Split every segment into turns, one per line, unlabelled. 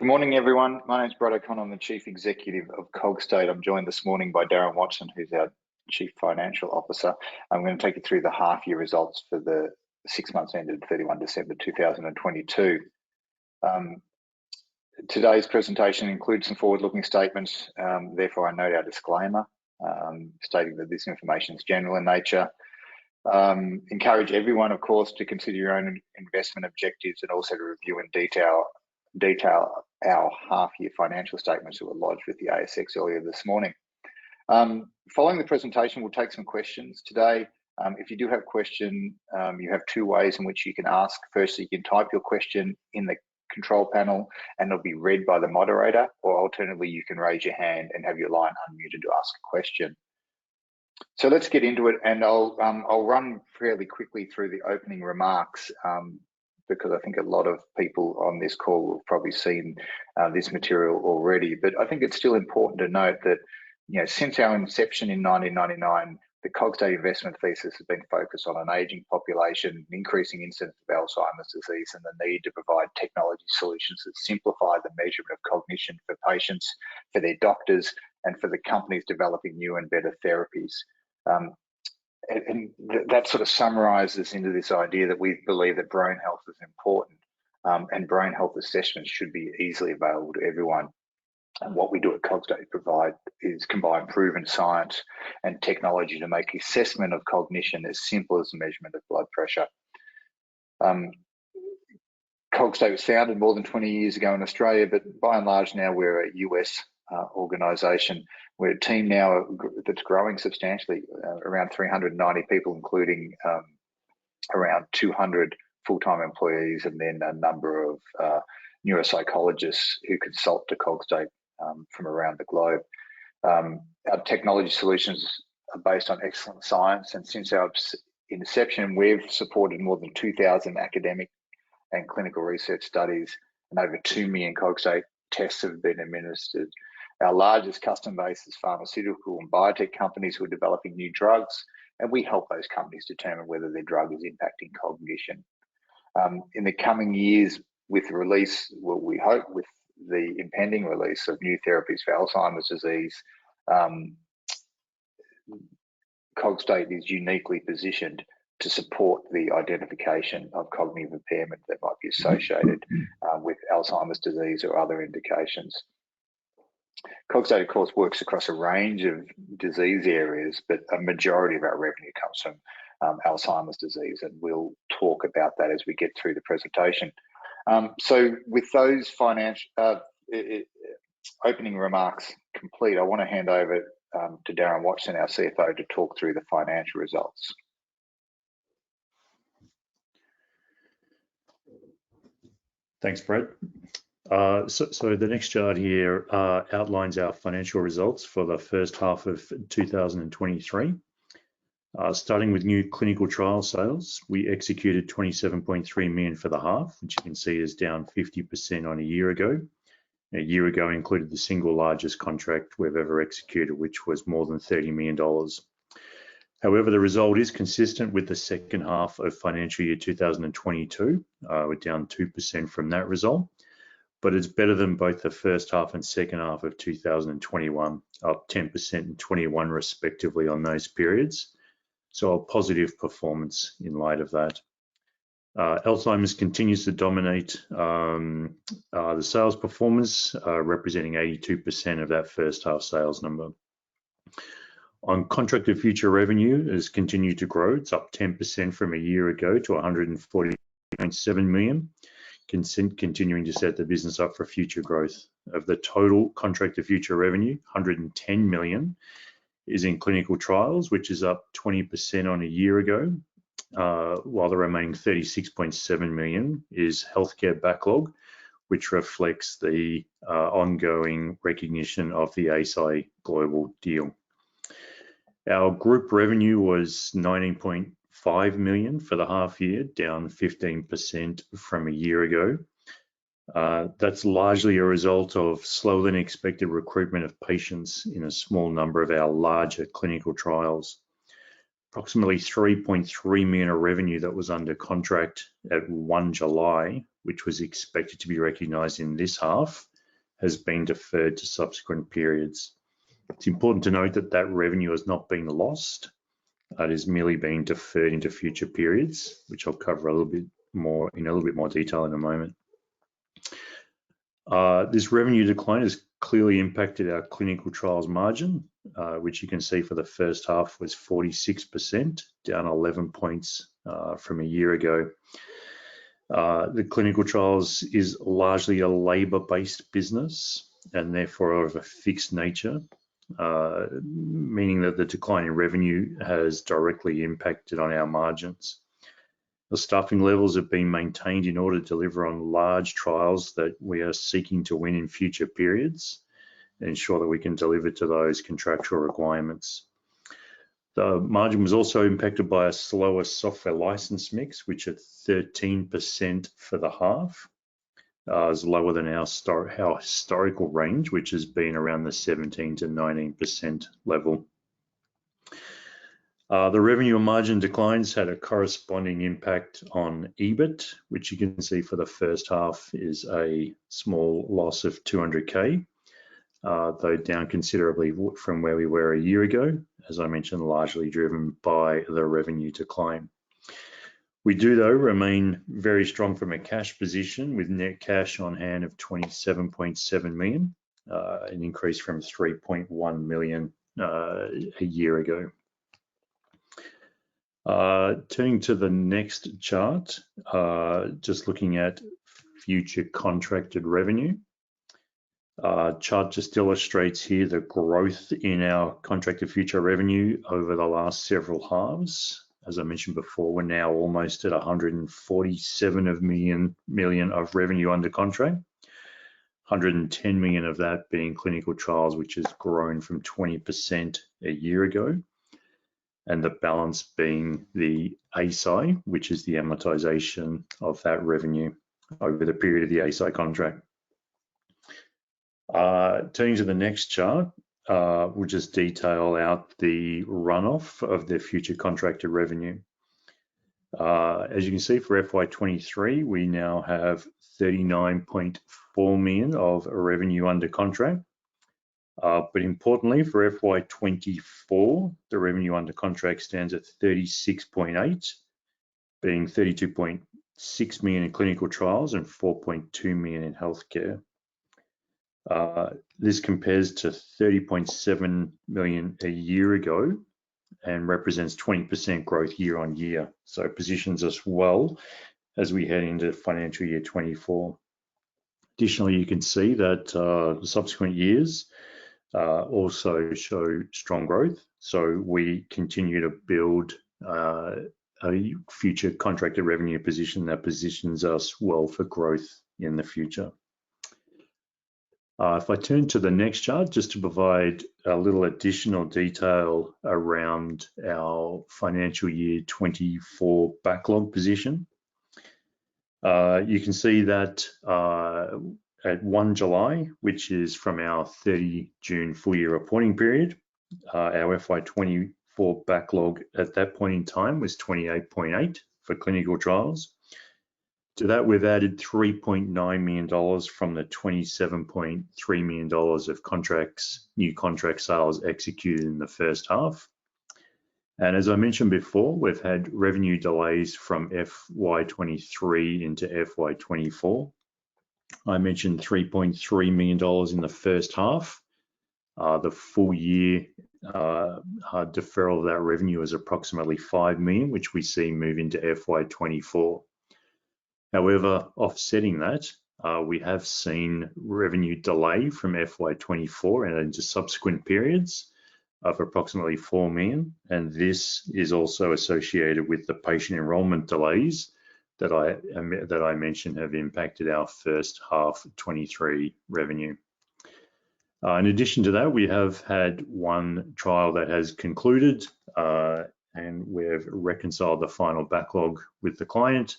Good morning, everyone. My name is Brad O'Connor. I'm the Chief Executive of Cogstate. I'm joined this morning by Darren Watson, who's our Chief Financial Officer. I'm going to take you through the half-year results for the 6 months ended 31 December 2022. Today's presentation includes some forward-looking statements. Therefore, I note our disclaimer stating that this information is general in nature. Encourage everyone, of course, to consider your own investment objectives and also to review in detail our half-year financial statements that were lodged with the ASX earlier this morning. Following the presentation, we'll take some questions today. If you do have a question, you have two ways in which you can ask. Firstly, you can type your question in the control panel and it'll be read by the moderator, or alternatively, you can raise your hand and have your line unmuted to ask a question. So let's get into it, and I'll run fairly quickly through the opening remarks because I think a lot of people on this call have probably seen this material already. But I think it's still important to note that, you know, since our inception in 1999, the Cogstate investment thesis has been focused on an aging population, increasing incidence of Alzheimer's disease, and the need to provide technology solutions that simplify the measurement of cognition for patients, for their doctors, and for the companies developing new and better therapies. And that sort of summarizes into this idea that we believe that brain health is important, and brain health assessments should be easily available to everyone. And what we do at Cogstate provide is combine proven science and technology to make assessment of cognition as simple as the measurement of blood pressure. Cogstate was founded more than 20 years ago in Australia, but by and large now we're a US organisation. We're a team now that's growing substantially, around 390 people, including around 200 full-time employees, and then a number of neuropsychologists who consult to Cogstate from around the globe. Our technology solutions are based on excellent science, and since our inception, we've supported more than 2,000 academic and clinical research studies, and over 2 million Cogstate tests have been administered. Our largest customer base is pharmaceutical and biotech companies who are developing new drugs, and we help those companies determine whether their drug is impacting cognition. In the coming years, with the release, well, we hope with the impending release of new therapies for Alzheimer's disease, Cogstate is uniquely positioned to support the identification of cognitive impairment that might be associated with Alzheimer's disease or other indications. Cogstate, of course, works across a range of disease areas, but a majority of our revenue comes from Alzheimer's disease, and we'll talk about that as we get through the presentation. So with those opening remarks complete, I want to hand over to Darren Watson, our CFO, to talk through the financial results.
Thanks, Brett. So the next chart here outlines our financial results for the first half of 2023. Starting with new clinical trial sales, we executed 27.3 million for the half, which you can see is down 50% on a year ago. A year ago included the single largest contract we've ever executed, which was more than $30 million. However, the result is consistent with the second half of financial year 2022. We're down 2% from that result, but it's better than both the first half and second half of 2021, up 10% and 21% respectively on those periods. So a positive performance in light of that. Alzheimer's continues to dominate the sales performance, representing 82% of that first half sales number. On contracted future revenue has continued to grow. It's up 10% from a year ago to 140.7 million, continuing to set the business up for future growth. Of the total contracted future revenue, 110 million is in clinical trials, which is up 20% on a year ago, while the remaining 36.7 million is healthcare backlog, which reflects the ongoing recognition of the ASI global deal. Our group revenue was 19.5 million for the half year, down 15% from a year ago. That's largely a result of slower than expected recruitment of patients in a small number of our larger clinical trials. Approximately 3.3 million of revenue that was under contract at 1 July, which was expected to be recognised in this half, has been deferred to subsequent periods. It's important to note that that revenue has not been lost. It is merely being deferred into future periods, which I'll cover a little bit more in a little bit more detail in a moment. This revenue decline has clearly impacted our clinical trials margin, which you can see for the first half was 46%, down 11 points from a year ago. The clinical trials is largely a labour-based business and therefore of a fixed nature, meaning that the decline in revenue has directly impacted on our margins. The staffing levels have been maintained in order to deliver on large trials that we are seeking to win in future periods and ensure that we can deliver to those contractual requirements. The margin was also impacted by a slower software license mix, which at 13% for the half is lower than our historical range, which has been around the 17 to 19% level. The revenue and margin declines had a corresponding impact on EBIT, which you can see for the first half is a small loss of 200K, though down considerably from where we were a year ago, as I mentioned, largely driven by the revenue decline. We do, though, remain very strong from a cash position with net cash on hand of 27.7 million, an increase from 3.1 million a year ago. Turning to the next chart, just looking at future contracted revenue. Chart just illustrates here the growth in our contracted future revenue over the last several halves. As I mentioned before, we're now almost at 147 million of revenue under contract, 110 million of that being clinical trials, which has grown from 20% a year ago, and the balance being the ASI, which is the amortization of that revenue over the period of the ASI contract. Turning to the next chart, we'll just detail out the runoff of the future contracted revenue. As you can see, for FY23, we now have 39.4 million of revenue under contract. But importantly, for FY24, the revenue under contract stands at 36.8, being 32.6 million in clinical trials and 4.2 million in healthcare. This compares to 30.7 million a year ago and represents 20% growth year on year. So it positions us well as we head into financial year 24. Additionally, you can see that the subsequent years also show strong growth. So we continue to build a future contracted revenue position that positions us well for growth in the future. If I turn to the next chart, just to provide a little additional detail around our financial year 24 backlog position. You can see that at 1 July, which is from our 30 June full year reporting period, our FY24 backlog at that point in time was 28.8 for clinical trials. To that, we've added $3.9 million from the $27.3 million of new contract sales executed in the first half. And as I mentioned before, we've had revenue delays from FY23 into FY24. I mentioned $3.3 million in the first half. The full year deferral of that revenue is approximately $5 million, which we see move into FY24. However, offsetting that, we have seen revenue delay from FY24 and into subsequent periods of approximately $4 million, and this is also associated with the patient enrollment delays that I mentioned have impacted our first half 23 revenue. In addition to that, we have had one trial that has concluded, and we've reconciled the final backlog with the client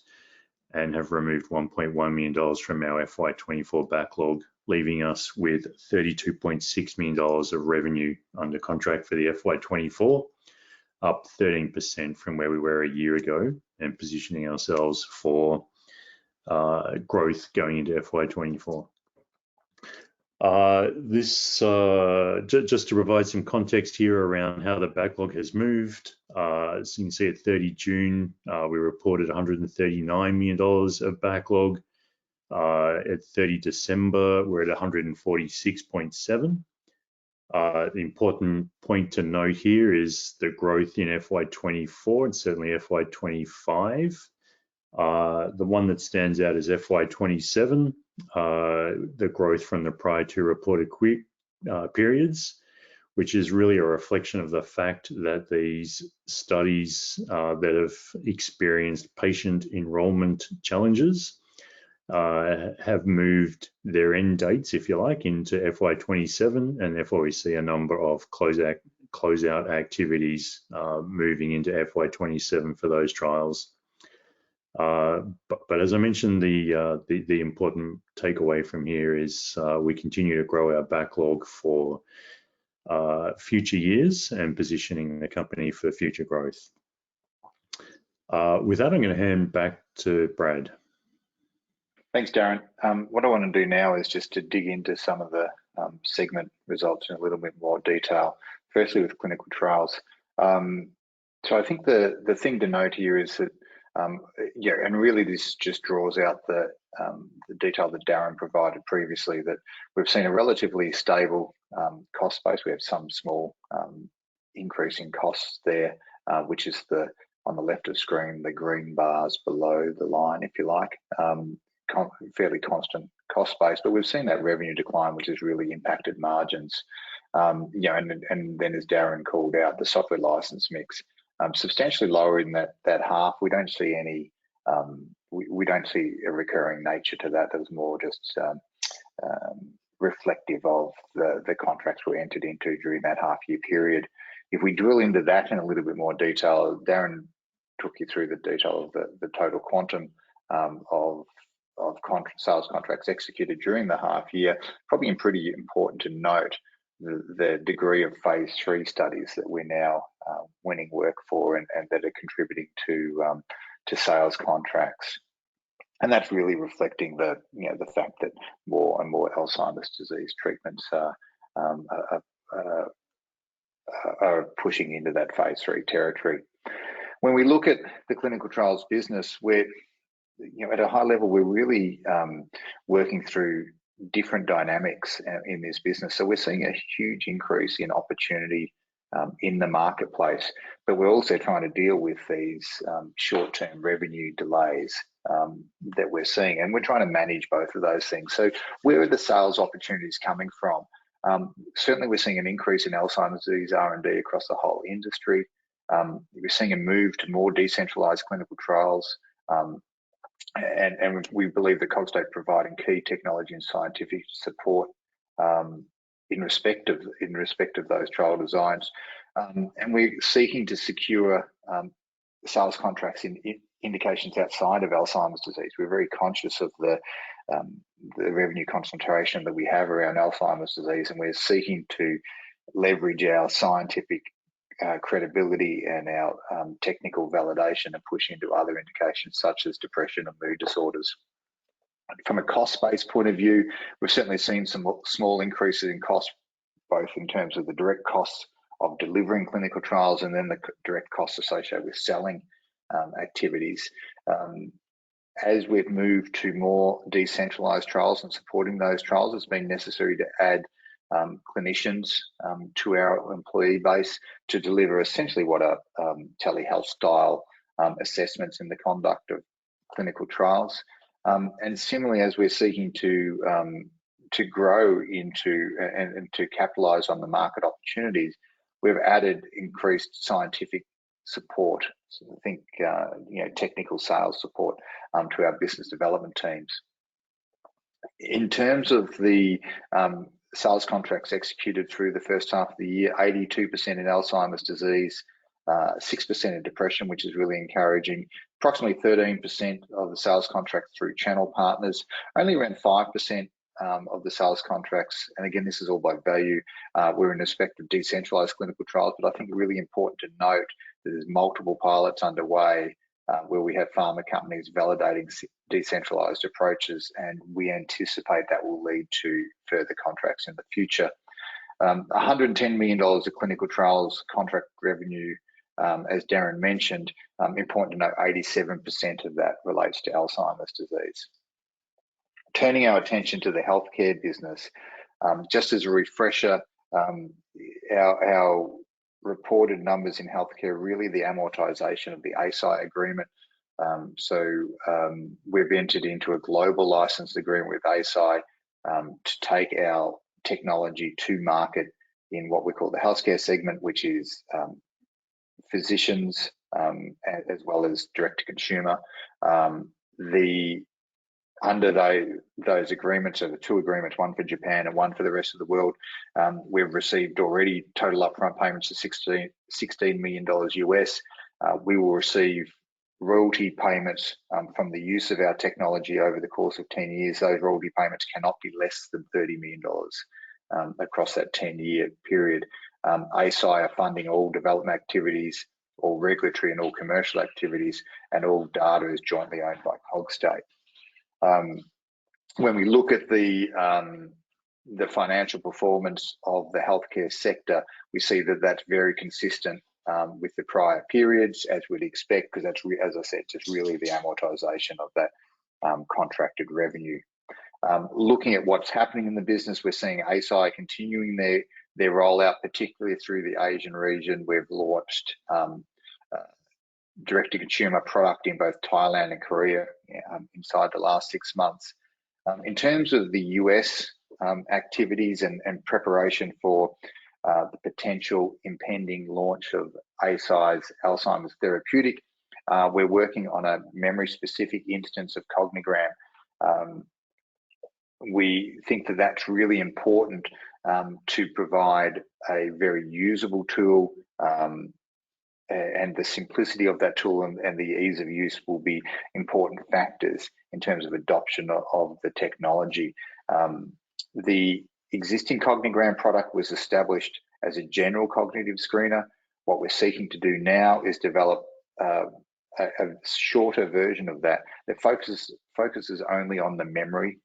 and have removed $1.1 million from our FY24 backlog, leaving us with $32.6 million of revenue under contract for the FY24, up 13% from where we were a year ago, and positioning ourselves for growth going into FY24. Just to provide some context here around how the backlog has moved. As you can see, at 30 June, we reported $139 million of backlog. At 30 December, we're at 146.7. The important point to note here is the growth in FY24 and certainly FY25. The one that stands out is FY27, the growth from the prior two reported periods, which is really a reflection of the fact that these studies that have experienced patient enrollment challenges have moved their end dates, if you like, into FY27, and therefore we see a number of closeout activities moving into FY27 for those trials. But as I mentioned, the important takeaway from here is we continue to grow our backlog for future years and positioning the company for future growth. With that, I'm going to hand back to Brad.
Thanks, Darren. What I want to do now is just to dig into some of the segment results in a little bit more detail. Firstly, with clinical trials. So I think the thing to note here is that, and really this just draws out the detail that Darren provided previously, that we've seen a relatively stable cost base. We have some small increase in costs there, which is on the left of screen, the green bars below the line, if you like. Fairly constant cost base, but we've seen that revenue decline, which has really impacted margins. And then as Darren called out, the software license mix substantially lower in that half. We don't see any we don't see a recurring nature to that. That was more just reflective of the contracts we entered into during that half-year period. If we drill into that in a little bit more detail, Darren took you through the detail of the total quantum of sales contracts executed during the half year. Probably pretty important to note the degree of phase 3 studies that we're now winning work for and that are contributing to sales contracts. And that's really reflecting the fact that more and more Alzheimer's disease treatments are pushing into that phase 3 territory. When we look at the clinical trials business, we're at a high level, we're really working through different dynamics in this business. So we're seeing a huge increase in opportunity in the marketplace, but we're also trying to deal with these short-term revenue delays that we're seeing, and we're trying to manage both of those things. So where are the sales opportunities coming from? Certainly we're seeing an increase in Alzheimer's disease R&D across the whole industry. We're seeing a move to more decentralized clinical trials. And we believe that Cogstate providing key technology and scientific support in respect of those trial designs, and we're seeking to secure sales contracts in indications outside of Alzheimer's disease. We're very conscious of the revenue concentration that we have around Alzheimer's disease, and we're seeking to leverage our scientific credibility and our technical validation and push into other indications such as depression and mood disorders. From a cost-based point of view, we've certainly seen some small increases in cost, both in terms of the direct costs of delivering clinical trials and then the direct costs associated with selling activities. As we've moved to more decentralized trials and supporting those trials, it's been necessary to add clinicians to our employee base to deliver essentially what are telehealth style assessments in the conduct of clinical trials. And similarly, as we're seeking to grow into and to capitalize on the market opportunities, we've added increased scientific support. So I think technical sales support to our business development teams. In terms of the sales contracts executed through the first half of the year, 82% in Alzheimer's disease, 6% in depression, which is really encouraging. Approximately 13% of the sales contracts through channel partners, only around 5% of the sales contracts, and again, this is all by value, we're in respect of decentralized clinical trials, but I think really important to note that there's multiple pilots underway where we have pharma companies validating decentralized approaches, and we anticipate that will lead to further contracts in the future. $110 million of clinical trials contract revenue, as Darren mentioned. Important to note, 87% of that relates to Alzheimer's disease. Turning our attention to the healthcare business, just as a refresher, our reported numbers in healthcare, really the amortization of the ASI agreement. We've entered into a global license agreement with ASI to take our technology to market in what we call the healthcare segment, which is physicians as well as direct to consumer. Under those agreements, so the two agreements, one for Japan and one for the rest of the world, we've received already total upfront payments of $16 million US. We will receive royalty payments from the use of our technology over the course of 10 years. Those royalty payments cannot be less than $30 million across that 10-year period. ASI are funding all development activities, all regulatory and all commercial activities, and all data is jointly owned by Cogstate. When we look at the financial performance of the healthcare sector, we see that that's very consistent with the prior periods, as we'd expect, because that's, as I said, just really the amortization of that contracted revenue. Looking at what's happening in the business, we're seeing ASI continuing their rollout, particularly through the Asian region. We've launched direct-to-consumer product in both Thailand and Korea inside the last 6 months. In terms of the US activities and preparation for the potential impending launch of ASI's Alzheimer's therapeutic, we're working on a memory-specific instance of Cognigram. We think that that's really important to provide a very usable tool, and the simplicity of that tool and the ease of use will be important factors in terms of adoption of the technology. The existing Cognigram product was established as a general cognitive screener. What we're seeking to do now is develop a shorter version of that focuses only on the memory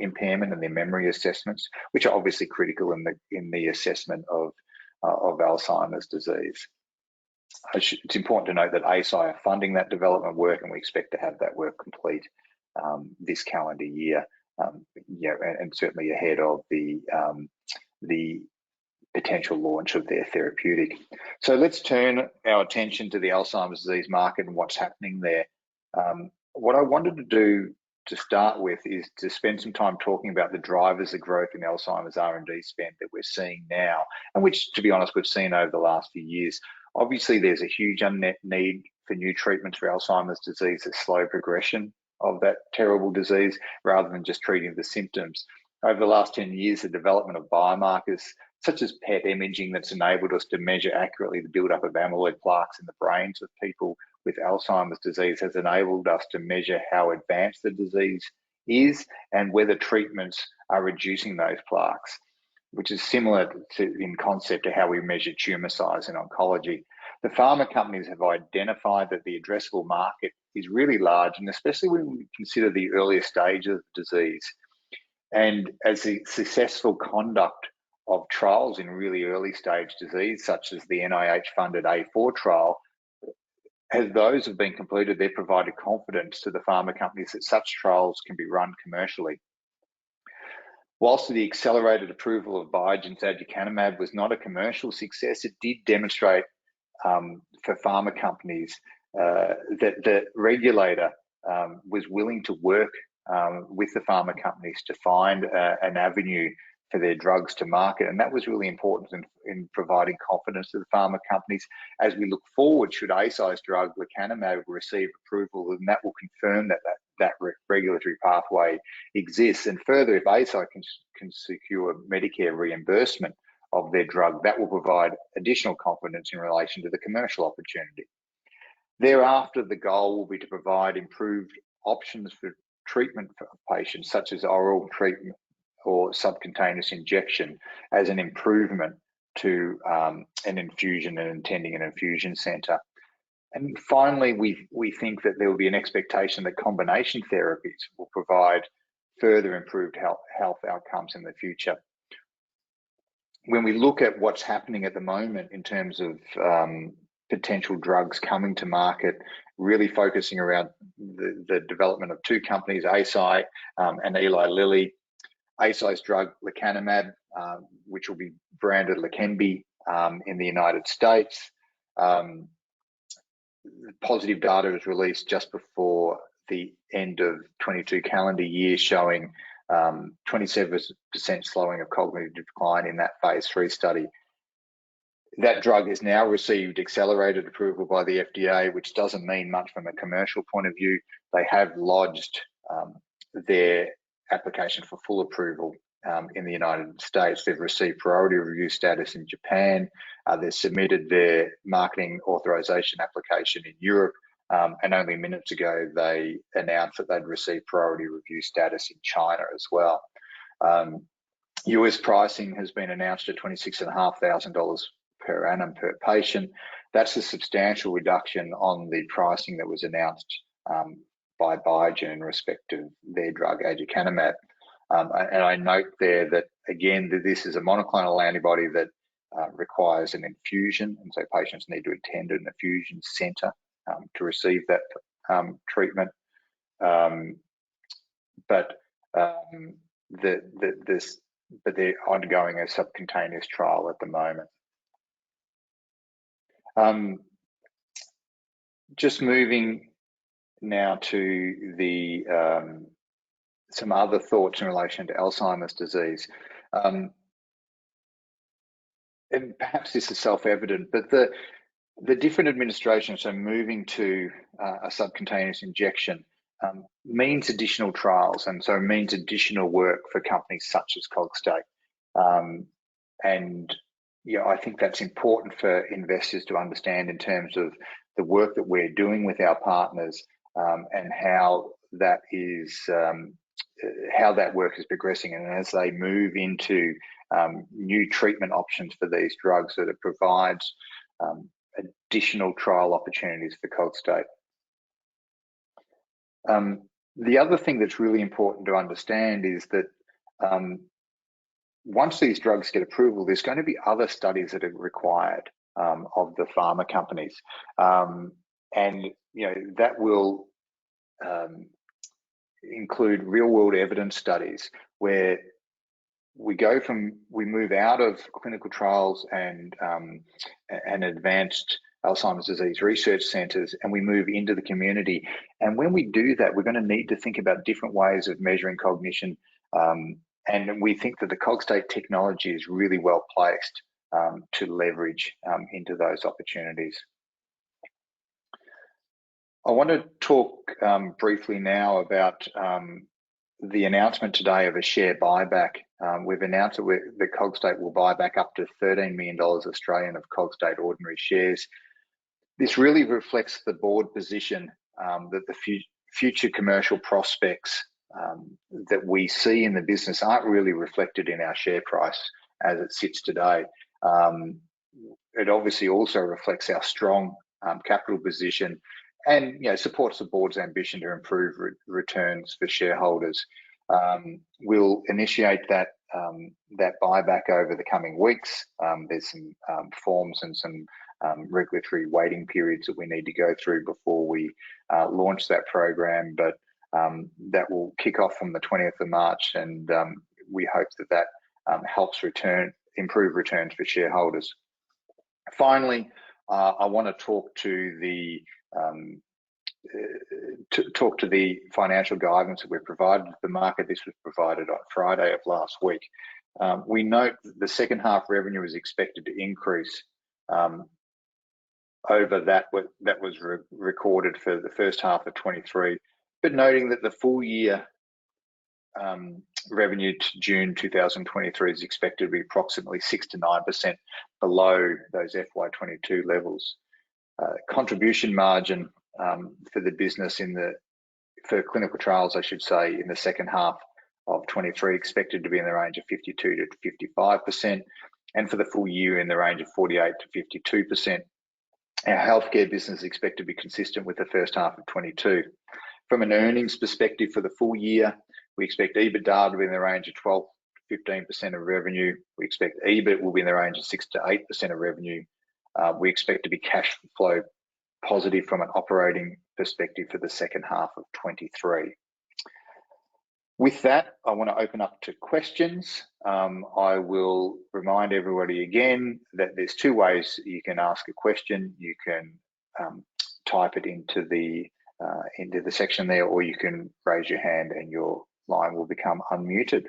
impairment and the memory assessments, which are obviously critical in the assessment of Alzheimer's disease. It's important to note that ASI are funding that development work, and we expect to have that work complete this calendar year, and certainly ahead of the potential launch of their therapeutic. So let's turn our attention to the Alzheimer's disease market and what's happening there. What I wanted to do to start with is to spend some time talking about the drivers of growth in Alzheimer's R&D spend that we're seeing now, and which, to be honest, we've seen over the last few years. Obviously, there's a huge unmet need for new treatments for Alzheimer's disease, the slow progression of that terrible disease, rather than just treating the symptoms. Over the last 10 years, the development of biomarkers, such as PET imaging, that's enabled us to measure accurately the buildup of amyloid plaques in the brains of people with Alzheimer's disease, has enabled us to measure how advanced the disease is and whether treatments are reducing those plaques, which is similar in concept to how we measure tumor size in oncology. The pharma companies have identified that the addressable market is really large, and especially when we consider the earlier stage of the disease. And as the successful conduct of trials in really early stage disease, such as the NIH-funded A4 trial, as those have been completed, they've provided confidence to the pharma companies that such trials can be run commercially. Whilst the accelerated approval of Biogen's aducanumab was not a commercial success, it did demonstrate for pharma companies that the regulator was willing to work with the pharma companies to find an avenue for their drugs to market, and that was really important in providing confidence to the pharma companies. As we look forward, should ASI's drug lecanemab receive approval, then that will confirm that regulatory pathway exists. And further, if ASI can secure Medicare reimbursement of their drug, that will provide additional confidence in relation to the commercial opportunity. Thereafter, the goal will be to provide improved options for treatment for patients, such as oral treatment or subcutaneous injection, as an improvement to an infusion and attending an infusion centre. And finally, we think that there will be an expectation that combination therapies will provide further improved health outcomes in the future. When we look at what's happening at the moment in terms of potential drugs coming to market, really focusing around the development of two companies, Eisai and Eli Lilly. Eisai's drug lecanemab, which will be branded Leqembi in the United States. Positive data was released just before the end of 22 calendar year, showing 27% slowing of cognitive decline in that phase 3 study. That drug has now received accelerated approval by the FDA, which doesn't mean much from a commercial point of view. They have lodged their application for full approval in the United States. They've received priority review status in Japan. They've submitted their marketing authorization application in Europe. And only minutes ago, they announced that they'd received priority review status in China as well. US pricing has been announced at $26,500 per annum per patient. That's a substantial reduction on the pricing that was announced by Biogen in respect of their drug aducanumab. And I note there that, again, that this is a monoclonal antibody that requires an infusion, and so patients need to attend an infusion centre to receive that treatment. But they're undergoing a subcutaneous trial at the moment. Just moving now to the some other thoughts in relation to Alzheimer's disease. And perhaps this is self-evident, but the different administrations, so moving to a subcutaneous injection, means additional trials, and so means additional work for companies such as Cogstate. And yeah, I think that's important for investors to understand in terms of the work that we're doing with our partners, and how that is how that work is progressing, and as they move into new treatment options for these drugs, that it provides additional trial opportunities for Cogstate. The other thing that's really important to understand is that once these drugs get approval, there's going to be other studies that are required of the pharma companies, and that will include real-world evidence studies where we move out of clinical trials and advanced Alzheimer's disease research centres, and we move into the community. And when we do that, we're going to need to think about different ways of measuring cognition. And we think that the Cogstate technology is really well placed to leverage into those opportunities. I want to talk briefly now about the announcement today of a share buyback. We've announced that Cogstate will buy back up to $13 million Australian of Cogstate ordinary shares. This really reflects the board position that the future commercial prospects that we see in the business aren't really reflected in our share price as it sits today. It obviously also reflects our strong capital position, and supports the board's ambition to improve returns for shareholders. We'll initiate that buyback over the coming weeks. There's some forms and some regulatory waiting periods that we need to go through before we launch that program, but that will kick off from the 20th of March, and we hope that helps improve returns for shareholders. Finally, I want to talk to the financial guidance that we've provided to the market. This was provided on Friday of last week. We note that the second half revenue is expected to increase over that was recorded for the first half of 23, but noting that the full year revenue to June 2023 is expected to be approximately 6 to 9% below those FY22 levels. Contribution margin for the business for clinical trials, I should say, in the second half of 23 expected to be in the range of 52 to 55%, and for the full year in the range of 48 to 52%. Our healthcare business is expected to be consistent with the first half of 22. From an earnings perspective for the full year, we expect EBITDA to be in the range of 12 to 15% of revenue. We expect EBIT will be in the range of 6 to 8% of revenue. We expect to be cash flow positive from an operating perspective for the second half of 23. With that, I want to open up to questions. I will remind everybody again that there's two ways you can ask a question. You can type it into the section there, or you can raise your hand and your line will become unmuted.